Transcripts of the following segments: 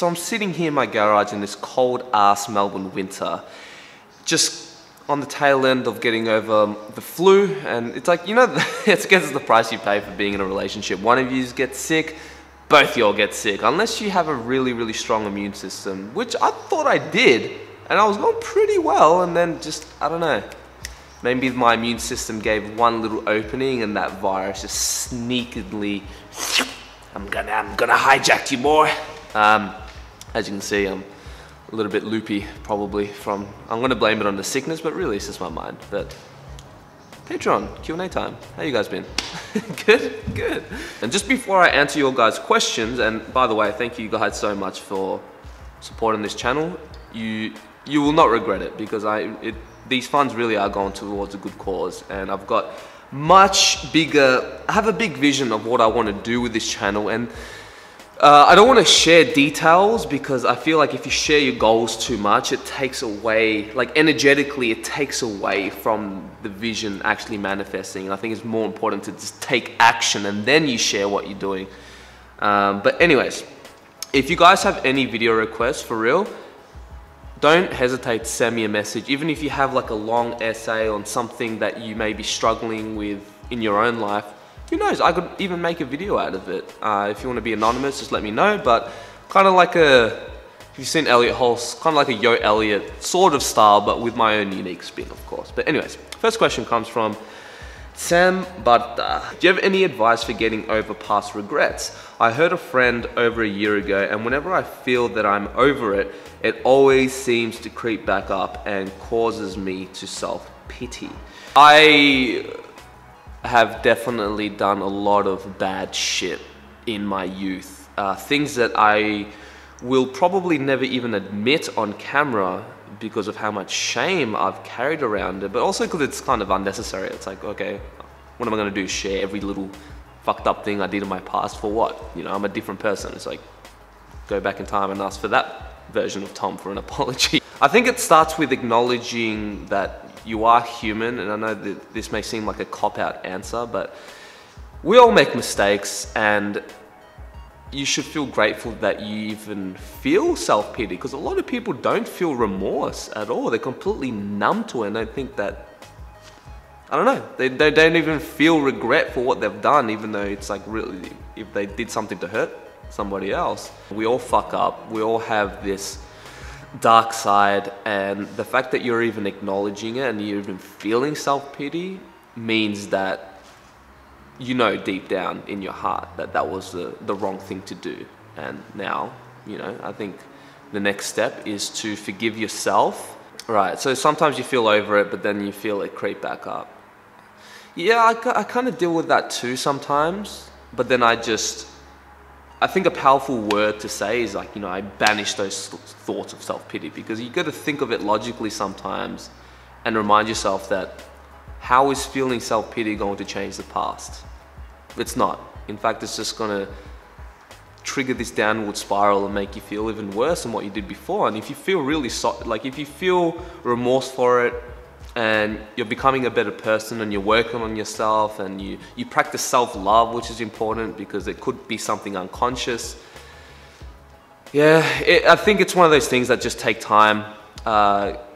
So I'm sitting here in my garage in this cold ass Melbourne winter, just on the tail end of getting over the flu, and it's like, you know, it's against the price you pay for being in a relationship. One of you gets sick, both y'all get sick, unless you have a really, really strong immune system, which I thought I did, and I was going pretty well, and then just, I don't know, maybe my immune system gave one little opening and that virus just sneakily, I'm gonna hijack you more. As you can see, I'm a little bit loopy, probably from, I'm gonna blame it on the sickness, but really it's just my mind. But Patreon, Q&A time. How you guys been? Good, good. And just before I answer your guys' questions, and by the way, thank you guys so much for supporting this channel. You will not regret it, because these funds really are going towards a good cause, and I've got much bigger, I have a big vision of what I want to do with this channel, and I don't want to share details, because I feel like if you share your goals too much, it takes away, like energetically, it takes away from the vision actually manifesting. And I think it's more important to just take action and then you share what you're doing. But anyways, if you guys have any video requests for real, don't hesitate to send me a message. Even if you have like a long essay on something that you may be struggling with in your own life, who knows, I could even make a video out of it. If you want to be anonymous, just let me know. But kind of like if you've seen Elliot Hulse, kind of like a Yo Elliot sort of style, but with my own unique spin, of course. But anyways, first question comes from Sam Barta. Do you have any advice for getting over past regrets? I heard a friend over a year ago, and whenever I feel that I'm over it, it always seems to creep back up and causes me to self-pity. I have definitely done a lot of bad shit in my youth. Things that I will probably never even admit on camera because of how much shame I've carried around it, but also because it's kind of unnecessary. It's like, okay, what am I gonna do? Share every little fucked up thing I did in my past for what? You know, I'm a different person. It's like, go back in time and ask for that version of Tom for an apology. I think it starts with acknowledging that you are human, and I know that this may seem like a cop-out answer, but we all make mistakes, and you should feel grateful that you even feel self-pity, because a lot of people don't feel remorse at all. They're completely numb to it, and they think that, I don't know, they don't even feel regret for what they've done, even though it's like, really, if they did something to hurt somebody else. We all fuck up. We all have this dark side, and the fact that you're even acknowledging it and you're even feeling self-pity means that you know deep down in your heart that that was the wrong thing to do. And now, you know, I think the next step is to forgive yourself. Right, so sometimes you feel over it, but then you feel it creep back up. Yeah, I kind of deal with that too sometimes, but then I think a powerful word to say is like, you know, I banish those thoughts of self-pity, because you got to think of it logically sometimes and remind yourself that how is feeling self-pity going to change the past? It's not. In fact, it's just going to trigger this downward spiral and make you feel even worse than what you did before. And if you feel really if you feel remorse for it, and you're becoming a better person and you're working on yourself, and you practice self-love, which is important because it could be something unconscious. Yeah, I think it's one of those things that just take time.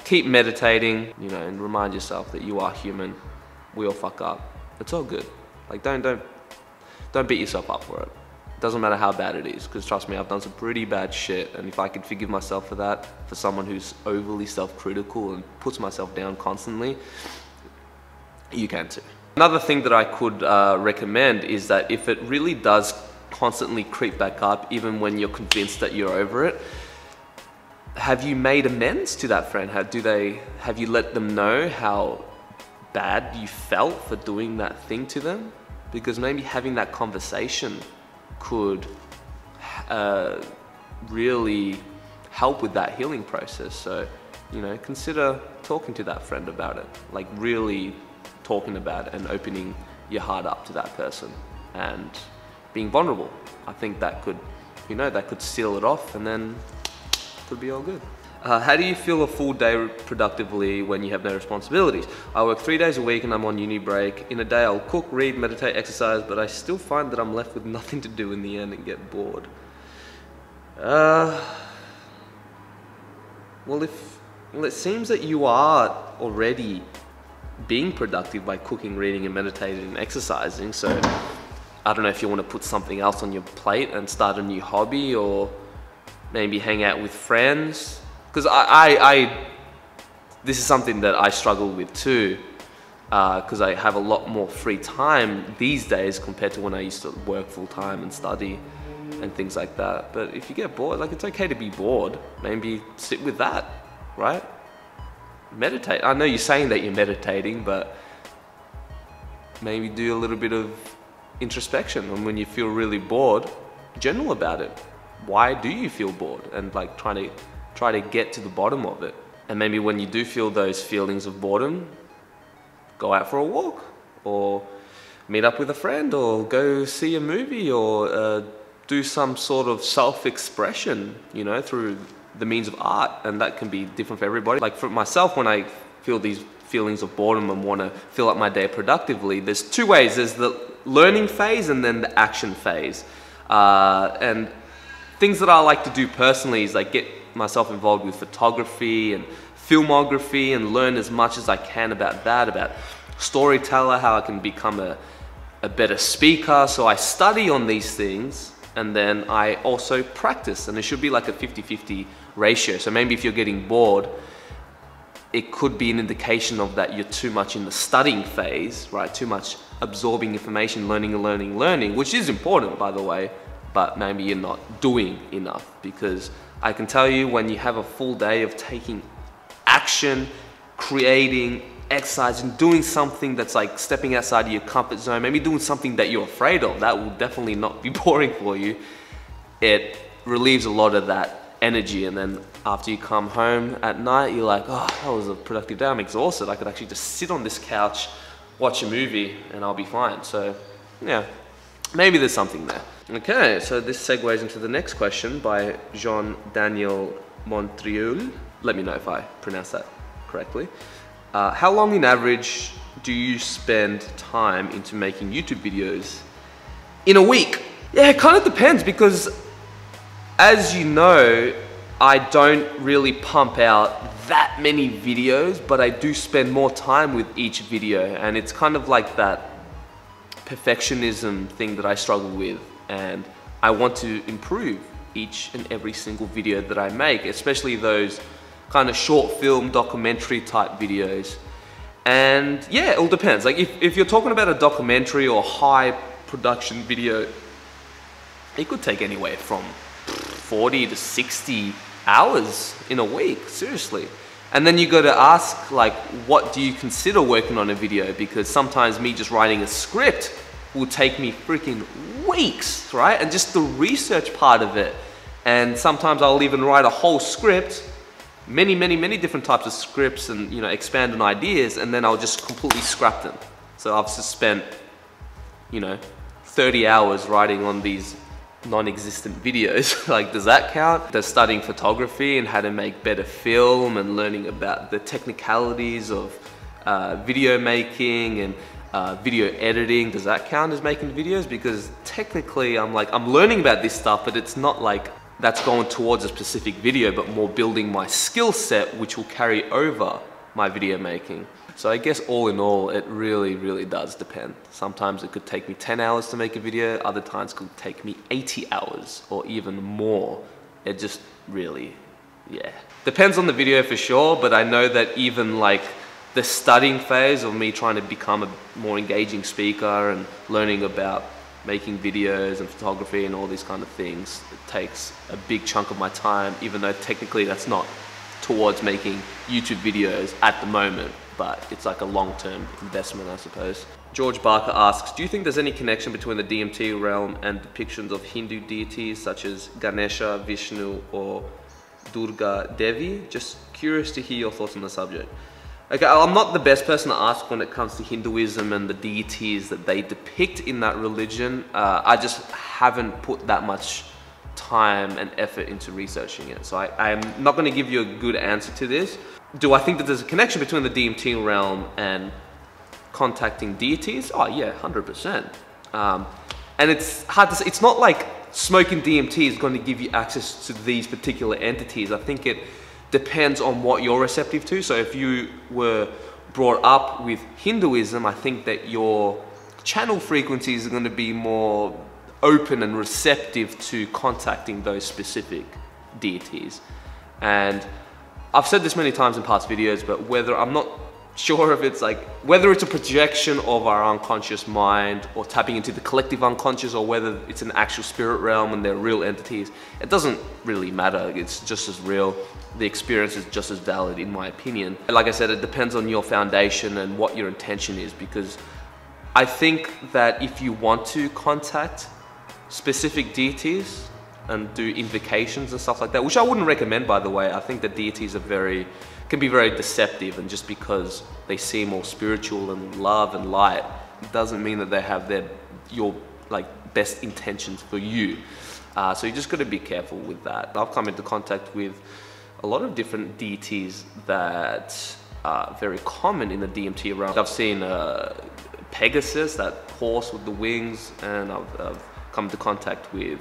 Keep meditating, you know, and remind yourself that you are human. We all fuck up. It's all good. Like, don't beat yourself up for it. Doesn't matter how bad it is, because trust me, I've done some pretty bad shit, and if I could forgive myself for that, for someone who's overly self-critical and puts myself down constantly, you can too. Another thing that I could recommend is that if it really does constantly creep back up, even when you're convinced that you're over it, have you made amends to that friend? Have you let them know how bad you felt for doing that thing to them? Because maybe having that conversation could really help with that healing process. So, you know, consider talking to that friend about it, like really talking about it and opening your heart up to that person and being vulnerable. I think that could, you know, that could seal it off, and then it could be all good. How do you feel a full day productively when you have no responsibilities? I work 3 days a week and I'm on uni break. In a day I'll cook, read, meditate, exercise, but I still find that I'm left with nothing to do in the end and get bored. Well, it seems that you are already being productive by cooking, reading, and meditating and exercising. So I don't know if you want to put something else on your plate and start a new hobby, or maybe hang out with friends. Because this is something that I struggle with too, because I have a lot more free time these days compared to when I used to work full time and study and things like that. But if you get bored, like, it's okay to be bored. Maybe sit with that, right? Meditate. I know you're saying that you're meditating, but maybe do a little bit of introspection. And when you feel really bored, journal about it. Why do you feel bored? And like try to get to the bottom of it. And maybe when you do feel those feelings of boredom, go out for a walk, or meet up with a friend, or go see a movie, or do some sort of self-expression, you know, through the means of art. And that can be different for everybody. Like for myself, when I feel these feelings of boredom and want to fill up my day productively, there's two ways. There's the learning phase and then the action phase. And things that I like to do personally is like get myself involved with photography and filmography and learn as much as I can about that, about storyteller, how I can become a better speaker. So I study on these things, and then I also practice, and it should be like a 50-50 ratio. So maybe if you're getting bored, it could be an indication of that you're too much in the studying phase, right? Too much absorbing information, learning, which is important, by the way, but maybe you're not doing enough. Because I can tell you, when you have a full day of taking action, creating, exercising, doing something that's like stepping outside of your comfort zone, maybe doing something that you're afraid of, that will definitely not be boring for you. It relieves a lot of that energy, and then after you come home at night, you're like, oh, that was a productive day, I'm exhausted. I could actually just sit on this couch, watch a movie, and I'll be fine. So yeah, maybe there's something there. Okay, so this segues into the next question by Jean-Daniel Montreuil. Let me know if I pronounce that correctly. How long in average do you spend time into making YouTube videos in a week? Yeah, it kind of depends, because as you know, I don't really pump out that many videos, but I do spend more time with each video, and it's kind of like that perfectionism thing that I struggle with, and I want to improve each and every single video that I make, especially those kind of short film documentary type videos. And yeah, it all depends. Like if you're talking about a documentary or high production video, it could take anywhere from 40 to 60 hours in a week, seriously. And then you got to ask, like, what do you consider working on a video? Because sometimes me just writing a script will take me freaking weeks, right? And just the research part of it. And sometimes I'll even write a whole script, many different types of scripts, and, you know, expand on ideas, and then I'll just completely scrap them. So I've just spent, you know, 30 hours writing on these non-existent videos. Like, does that count? Does studying photography and how to make better film and learning about the technicalities of video making and video editing, does that count as making videos? Because technically I'm learning about this stuff, but it's not like that's going towards a specific video, but more building my skill set, which will carry over my video making. So I guess all in all, it really does depend. Sometimes it could take me 10 hours to make a video, other times it could take me 80 hours or even more. It just really, yeah. Depends on the video for sure, but I know that even like the studying phase of me trying to become a more engaging speaker and learning about making videos and photography and all these kind of things, it takes a big chunk of my time, even though technically that's not towards making YouTube videos at the moment, but it's like a long-term investment, I suppose. George Barker asks, do you think there's any connection between the DMT realm and depictions of Hindu deities such as Ganesha, Vishnu, or Durga Devi? Just curious to hear your thoughts on the subject. Okay, I'm not the best person to ask when it comes to Hinduism and the deities that they depict in that religion. I just haven't put that much time and effort into researching it. So I'm not going to give you a good answer to this. Do I think that there's a connection between the DMT realm and contacting deities? Oh yeah, 100%. And it's hard to say. It's not like smoking DMT is going to give you access to these particular entities. I think it depends on what you're receptive to. So if you were brought up with Hinduism, I think that your channel frequencies are going to be more open and receptive to contacting those specific deities. And I've said this many times in past videos, but whether I'm not sure if it's like, whether it's a projection of our unconscious mind or tapping into the collective unconscious, or whether it's an actual spirit realm and they're real entities, it doesn't really matter. It's just as real. The experience is just as valid, in my opinion. Like I said, it depends on your foundation and what your intention is, because I think that if you want to contact specific deities and do invocations and stuff like that, which I wouldn't recommend, by the way. I think that deities are can be very deceptive, and just because they seem all spiritual and love and light doesn't mean that they have your like best intentions for you. So you just got to be careful with that. I've come into contact with a lot of different deities that are very common in the DMT realm. I've seen Pegasus, that horse with the wings, and I've come into contact with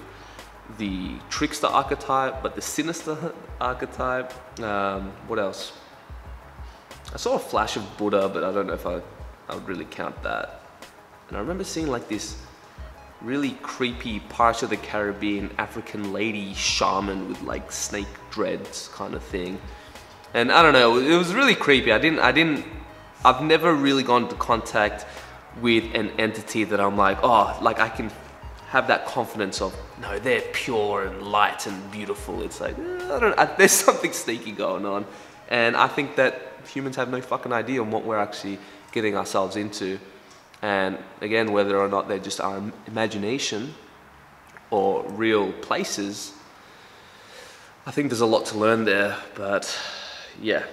the trickster archetype, but the sinister archetype. What else? I saw a flash of Buddha, but I don't know if I would really count that. And I remember seeing like this really creepy Pirates of the Caribbean African lady shaman with like snake dreads kind of thing. And I don't know, it was really creepy. I've never really gone into contact with an entity that I'm like, oh, like I can have that confidence of, no, they're pure and light and beautiful. It's like, there's something sneaky going on. And I think that humans have no fucking idea on what we're actually getting ourselves into. And again, whether or not they're just our imagination or real places, I think there's a lot to learn there. But yeah,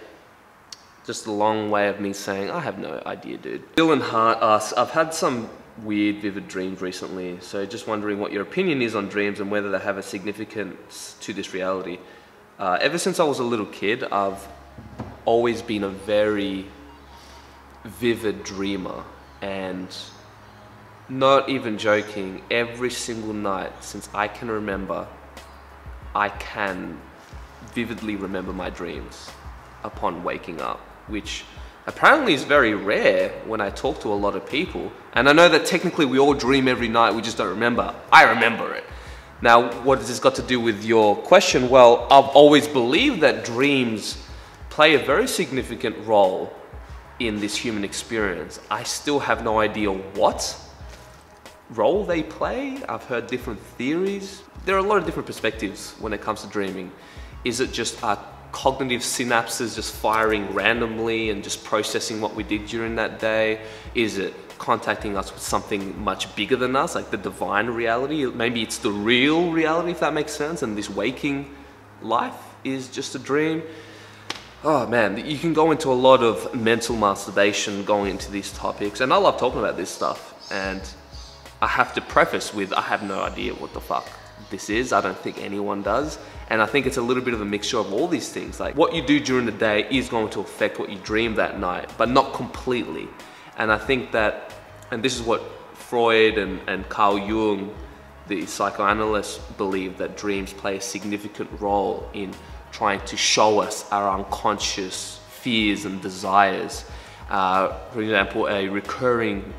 just a long way of me saying, I have no idea, dude. Dylan Hart asks, I've had some weird, vivid dreams recently. So just wondering what your opinion is on dreams and whether they have a significance to this reality. Ever since I was a little kid, I've always been a very vivid dreamer, and not even joking, every single night since I can remember, I can vividly remember my dreams upon waking up, which apparently is very rare when I talk to a lot of people. And I know that technically we all dream every night, we just don't remember. I remember it. Now, what has this got to do with your question? Well, I've always believed that dreams play a very significant role in this human experience. I still have no idea what role they play. I've heard different theories. There are a lot of different perspectives when it comes to dreaming. Is it just our cognitive synapses just firing randomly and just processing what we did during that day? Is it contacting us with something much bigger than us, like the divine reality? Maybe it's the real reality, if that makes sense, and this waking life is just a dream. Oh man, you can go into a lot of mental masturbation going into these topics, and I love talking about this stuff. And I have to preface with, I have no idea what the fuck this is. I don't think anyone does. And I think it's a little bit of a mixture of all these things. Like what you do during the day is going to affect what you dream that night, but not completely. And I think that, and this is what Freud and Carl Jung, the psychoanalyst, believe, that dreams play a significant role in trying to show us our unconscious fears and desires. For example, a recurring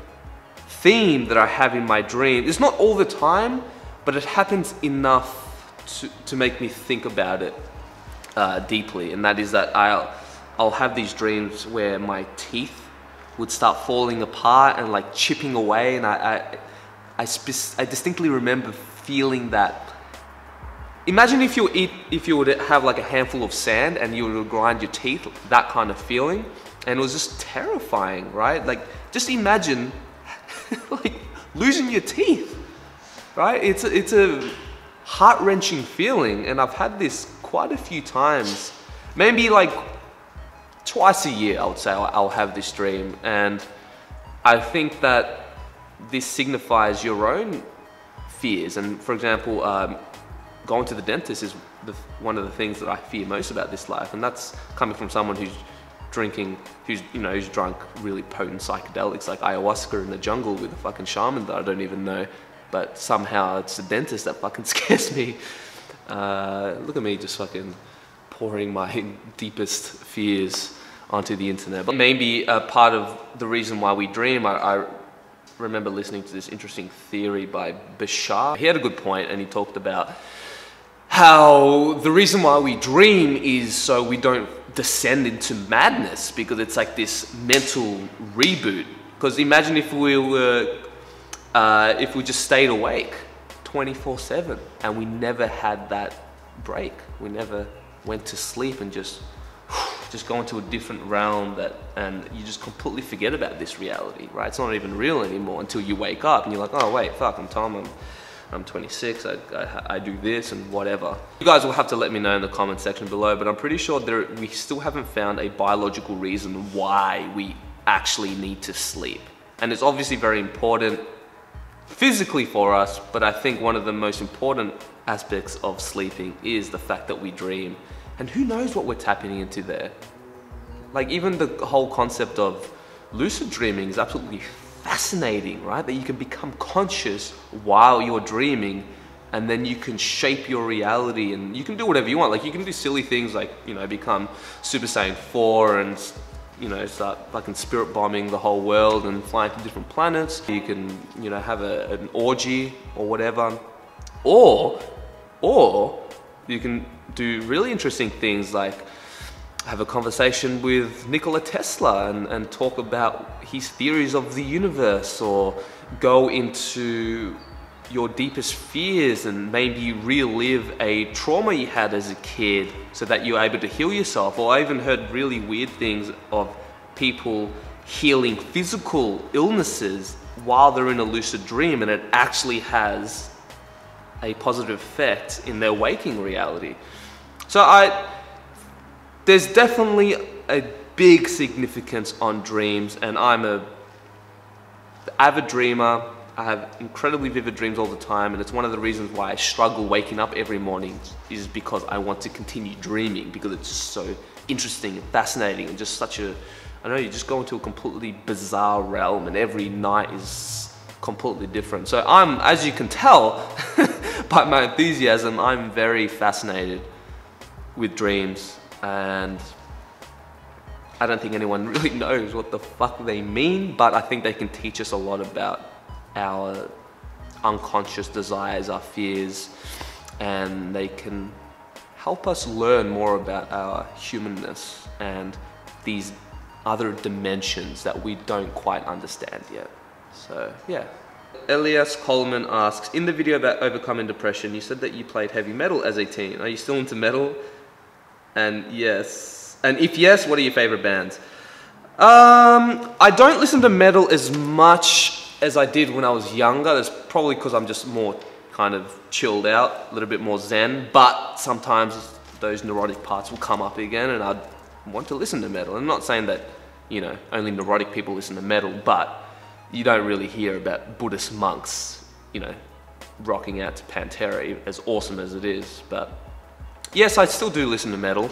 theme that I have in my dream, it's not all the time, but it happens enough to make me think about it deeply. And that is that I'll have these dreams where my teeth would start falling apart and like chipping away, and I distinctly remember feeling that. Imagine if you would have like a handful of sand and you would grind your teeth, that kind of feeling. And it was just terrifying, right? Like just imagine like losing your teeth, right? It's a heart-wrenching feeling, and I've had this quite a few times. Maybe like twice a year, I would say I'll have this dream. And I think that this signifies your own fears. And for example, going to the dentist is one of the things that I fear most about this life, and that's coming from someone who's who's drunk really potent psychedelics like ayahuasca in the jungle with a fucking shaman that I don't even know. but somehow it's the dentist that fucking scares me. Look at me just fucking pouring my deepest fears onto the internet. But maybe part of the reason why we dream, I remember listening to this interesting theory by Bashar. He had a good point, and he talked about how the reason why we dream is so we don't descend into madness, because it's like this mental reboot. Because imagine if we were, if we just stayed awake 24/7 and we never had that break. We never went to sleep and just go into a different realm and you just completely forget about this reality, right? It's not even real anymore until you wake up and you're like, oh wait, fuck, I'm Tom, I'm 26, I do this and whatever. You guys will have to let me know in the comment section below, but I'm pretty sure we still haven't found a biological reason why we actually need to sleep. And it's obviously very important physically for us, but I think one of the most important aspects of sleeping is the fact that we dream. And who knows what we're tapping into there? Like, even the whole concept of lucid dreaming is absolutely fascinating, right? That you can become conscious while you're dreaming, and then you can shape your reality and you can do whatever you want. Like, you can do silly things like, you know, become Super Saiyan 4 and, you know, start fucking spirit bombing the whole world and flying to different planets. You can, you know, have an orgy or whatever. Or you can do really interesting things like have a conversation with Nikola Tesla and talk about his theories of the universe, or go into your deepest fears and maybe relive a trauma you had as a kid so that you're able to heal yourself. Or I even heard really weird things of people healing physical illnesses while they're in a lucid dream, and it actually has a positive effect in their waking reality. So there's definitely a big significance on dreams, and I'm an avid dreamer. I have incredibly vivid dreams all the time, and it's one of the reasons why I struggle waking up every morning, is because I want to continue dreaming, because it's just so interesting and fascinating and just such a, I don't know, you just go into a completely bizarre realm and every night is completely different. So as you can tell by my enthusiasm, I'm very fascinated with dreams, and I don't think anyone really knows what the fuck they mean, but I think they can teach us a lot about our unconscious desires, our fears, and they can help us learn more about our humanness and these other dimensions that we don't quite understand yet. So yeah. Elias Coleman asks, in the video about overcoming depression, you said that you played heavy metal as a teen. Are you still into metal? And yes. And if yes, what are your favorite bands? I don't listen to metal as much as I did when I was younger. That's probably because I'm just more kind of chilled out, a little bit more zen, but sometimes those neurotic parts will come up again and I'd want to listen to metal. I'm not saying that, you know, only neurotic people listen to metal, but you don't really hear about Buddhist monks, you know, rocking out to Pantera, as awesome as it is. But yes, I still do listen to metal.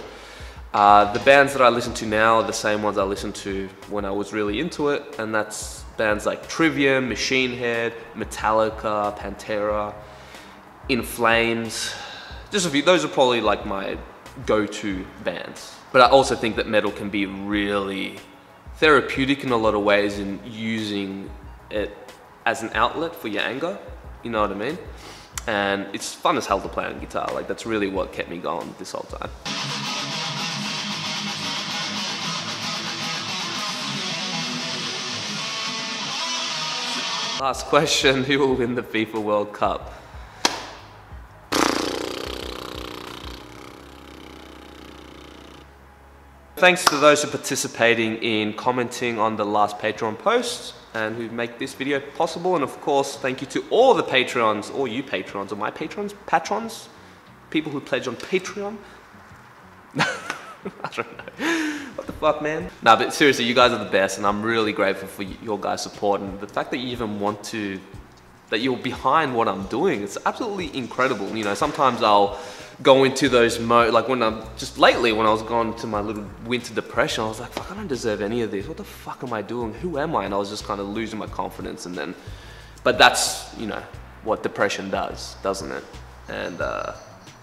The bands that I listen to now are the same ones I listened to when I was really into it, and that's bands like Trivium, Machine Head, Metallica, Pantera, In Flames. Just a few. Those are probably like my go-to bands. But I also think that metal can be really therapeutic in a lot of ways, in using it as an outlet for your anger, you know what I mean? And it's fun as hell to play on guitar. Like, that's really what kept me going this whole time. Last question, who will win the FIFA World Cup? Thanks to those who are participating in commenting on the last Patreon post and who make this video possible. And of course, thank you to all the Patreons, or you Patrons, or my patrons, people who pledge on Patreon. I don't know. What the fuck, man? Nah, but seriously, you guys are the best, and I'm really grateful for your guys' support, and the fact that you even want to, that you're behind what I'm doing. It's absolutely incredible. You know, sometimes I'll go into those like when I'm, just lately when I was going to my little winter depression, I was like, fuck, I don't deserve any of this. What the fuck am I doing? Who am I? And I was just kind of losing my confidence, and then, but that's, you know, what depression does, doesn't it? And I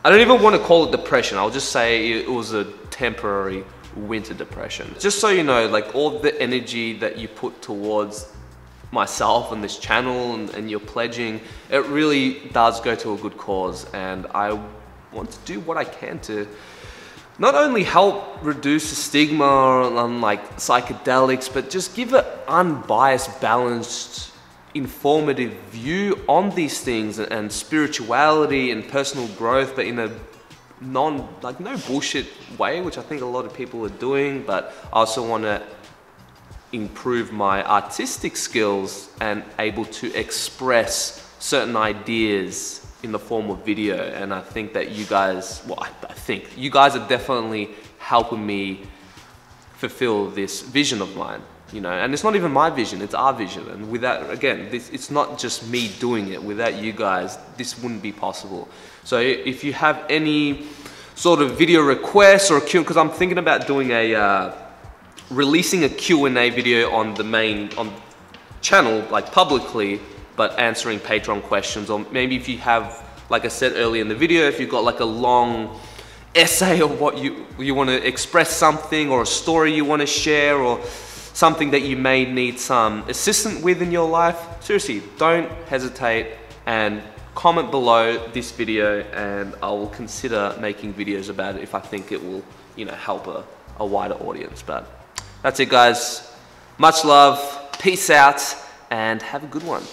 don't even want to call it depression. I'll just say it was a temporary winter depression. Just so you know, like all the energy that you put towards myself and this channel and your pledging, it really does go to a good cause. And I want to do what I can to not only help reduce the stigma on like psychedelics, but just give an unbiased, balanced, informative view on these things and spirituality and personal growth, but in a no bullshit way, which I think a lot of people are doing. But I also want to improve my artistic skills and able to express certain ideas in the form of video. And I think that you guys, well, I think you guys are definitely helping me fulfill this vision of mine, you know. And it's not even my vision, it's our vision. And without, again, it's not just me doing it. Without you guys, this wouldn't be possible. So if you have any sort of video requests or because I'm thinking about doing releasing a Q&A video on the main channel, like publicly, but answering Patreon questions. Or maybe if you have, like I said earlier in the video, if you've got like a long essay or what you want to express something, or a story you want to share, or something that you may need some assistance with in your life, seriously, don't hesitate and comment below this video, and I will consider making videos about it if I think it will, you know, help a wider audience. But that's it, guys. Much love, peace out, and have a good one.